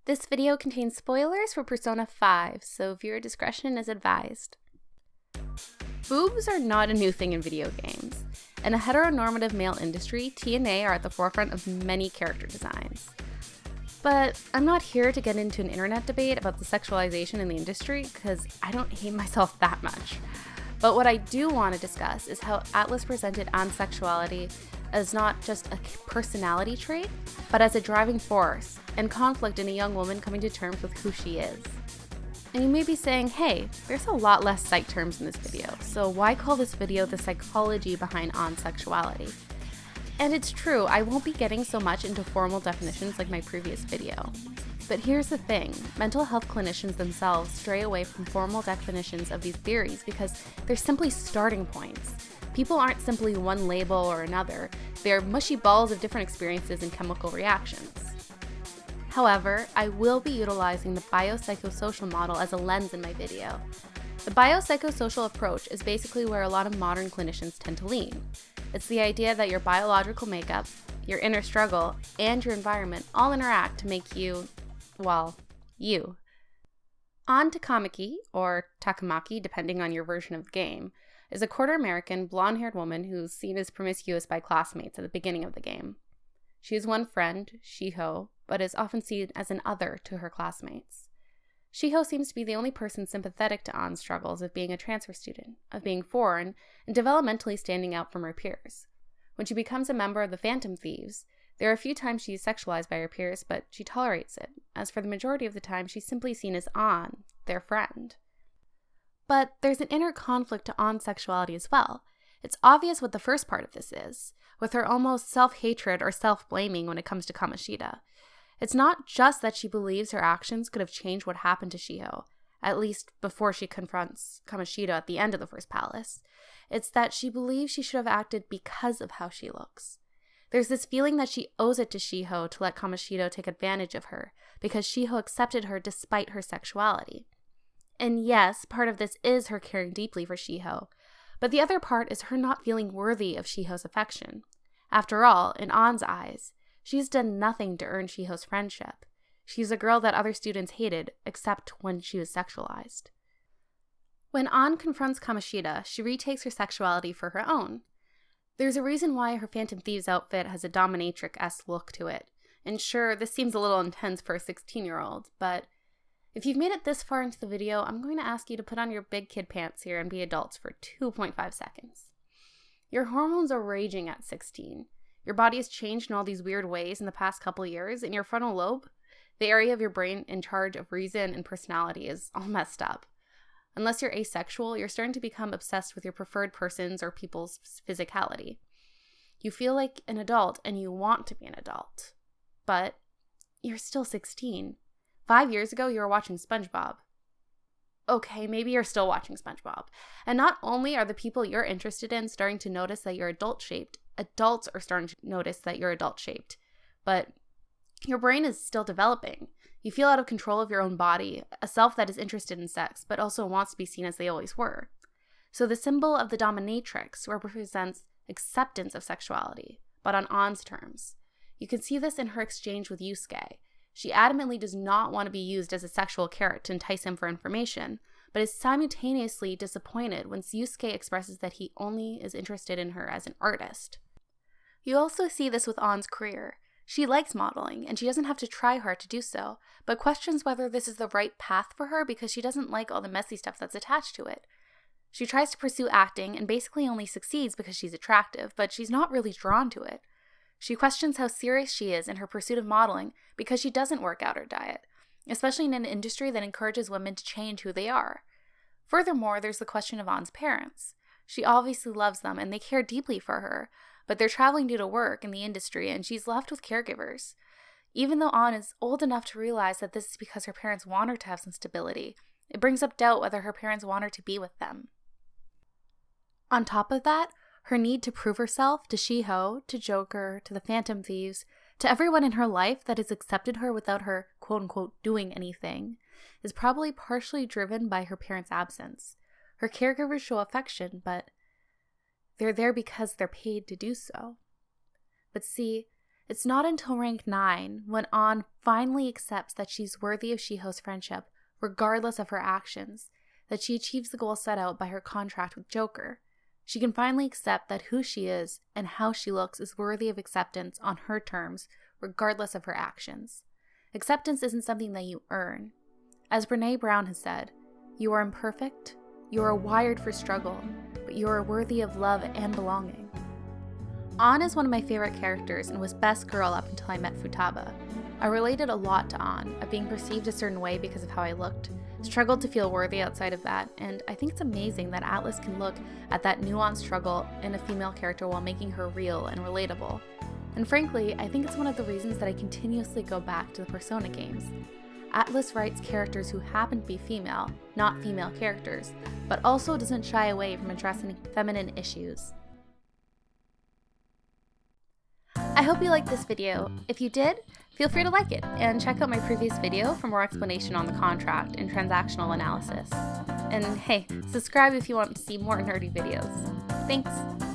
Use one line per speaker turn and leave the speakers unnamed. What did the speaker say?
This video contains spoilers for Persona 5, so viewer discretion is advised. Boobs are not a new thing in video games. In a heteronormative male industry, TNA are at the forefront of many character designs. But I'm not here to get into an internet debate about the sexualization in the industry, because I don't hate myself that much. But what I do want to discuss is how Atlus presented unsexuality as not just a personality trait, but as a driving force and conflict in a young woman coming to terms with who she is. And you may be saying, hey, there's a lot less psych terms in this video, so why call this video the psychology behind unsexuality? And it's true, I won't be getting so much into formal definitions like my previous video. But here's the thing, mental health clinicians themselves stray away from formal definitions of these theories because they're simply starting points. People aren't simply one label or another, they're mushy balls of different experiences and chemical reactions. However, I will be utilizing the biopsychosocial model as a lens in my video. The biopsychosocial approach is basically where a lot of modern clinicians tend to lean. It's the idea that your biological makeup, your inner struggle, and your environment all interact to make you, well, you. Takamaki, or Takamaki depending on your version of the game, is a quarter-American, blonde-haired woman who's seen as promiscuous by classmates at the beginning of the game. She has one friend, Shiho, but is often seen as an other to her classmates. Shiho seems to be the only person sympathetic to An's struggles of being a transfer student, of being foreign, and developmentally standing out from her peers. When she becomes a member of the Phantom Thieves, there are a few times she is sexualized by her peers, but she tolerates it, as for the majority of the time she's simply seen as An, their friend. But there's an inner conflict to An's sexuality as well. It's obvious what the first part of this is, with her almost self-hatred or self-blaming when it comes to Kamoshida. It's not just that she believes her actions could have changed what happened to Shiho, at least before she confronts Kamoshida at the end of the first palace. It's that she believes she should have acted because of how she looks. There's this feeling that she owes it to Shiho to let Kamoshida take advantage of her, because Shiho accepted her despite her sexuality. And yes, part of this is her caring deeply for Shiho, but the other part is her not feeling worthy of Shiho's affection. After all, in An's eyes, she's done nothing to earn Shiho's friendship. She's a girl that other students hated, except when she was sexualized. When An confronts Kamoshida, she retakes her sexuality for her own. There's a reason why her Phantom Thieves outfit has a dominatrix-esque look to it. And sure, this seems a little intense for a 16-year-old, but if you've made it this far into the video, I'm going to ask you to put on your big kid pants here and be adults for 2.5 seconds. Your hormones are raging at 16. Your body has changed in all these weird ways in the past couple years, and your frontal lobe, the area of your brain in charge of reason and personality, is all messed up. Unless you're asexual, you're starting to become obsessed with your preferred persons or people's physicality. You feel like an adult and you want to be an adult. But you're still 16. 5 years ago, you were watching SpongeBob. Okay, maybe you're still watching SpongeBob. And not only are the people you're interested in starting to notice that you're adult-shaped, adults are starting to notice that you're adult-shaped. But your brain is still developing. You feel out of control of your own body, a self that is interested in sex, but also wants to be seen as they always were. So the symbol of the dominatrix represents acceptance of sexuality, but on An's terms. You can see this in her exchange with Yusuke. She adamantly does not want to be used as a sexual carrot to entice him for information, but is simultaneously disappointed when Yusuke expresses that he only is interested in her as an artist. You also see this with An's career. She likes modeling, and she doesn't have to try hard to do so, but questions whether this is the right path for her because she doesn't like all the messy stuff that's attached to it. She tries to pursue acting and basically only succeeds because she's attractive, but she's not really drawn to it. She questions how serious she is in her pursuit of modeling because she doesn't work out or diet, especially in an industry that encourages women to change who they are. Furthermore, there's the question of An's parents. She obviously loves them and they care deeply for her, but they're traveling due to work in the industry and she's left with caregivers. Even though An is old enough to realize that this is because her parents want her to have some stability, it brings up doubt whether her parents want her to be with them. On top of that, her need to prove herself to Shiho, to Joker, to the Phantom Thieves, to everyone in her life that has accepted her without her quote-unquote doing anything, is probably partially driven by her parents' absence. Her caregivers show affection, but they're there because they're paid to do so. But see, It's not until rank 9 when An finally accepts that she's worthy of Shiho's friendship, regardless of her actions, that she achieves the goal set out by her contract with Joker. She can finally accept that who she is and how she looks is worthy of acceptance on her terms, regardless of her actions. Acceptance isn't something that you earn. As Brené Brown has said, you are imperfect, you are wired for struggle, but you are worthy of love and belonging. An is one of my favorite characters and was best girl up until I met Futaba. I related a lot to An, of being perceived a certain way because of how I looked, struggled to feel worthy outside of that, and I think it's amazing that Atlas can look at that nuanced struggle in a female character while making her real and relatable. And frankly, I think it's one of the reasons that I continuously go back to the Persona games. Atlas writes characters who happen to be female, not female characters, but also doesn't shy away from addressing feminine issues. I hope you liked this video. If you did, feel free to like it, and check out my previous video for more explanation on the contract and transactional analysis. And hey, subscribe if you want to see more nerdy videos. Thanks!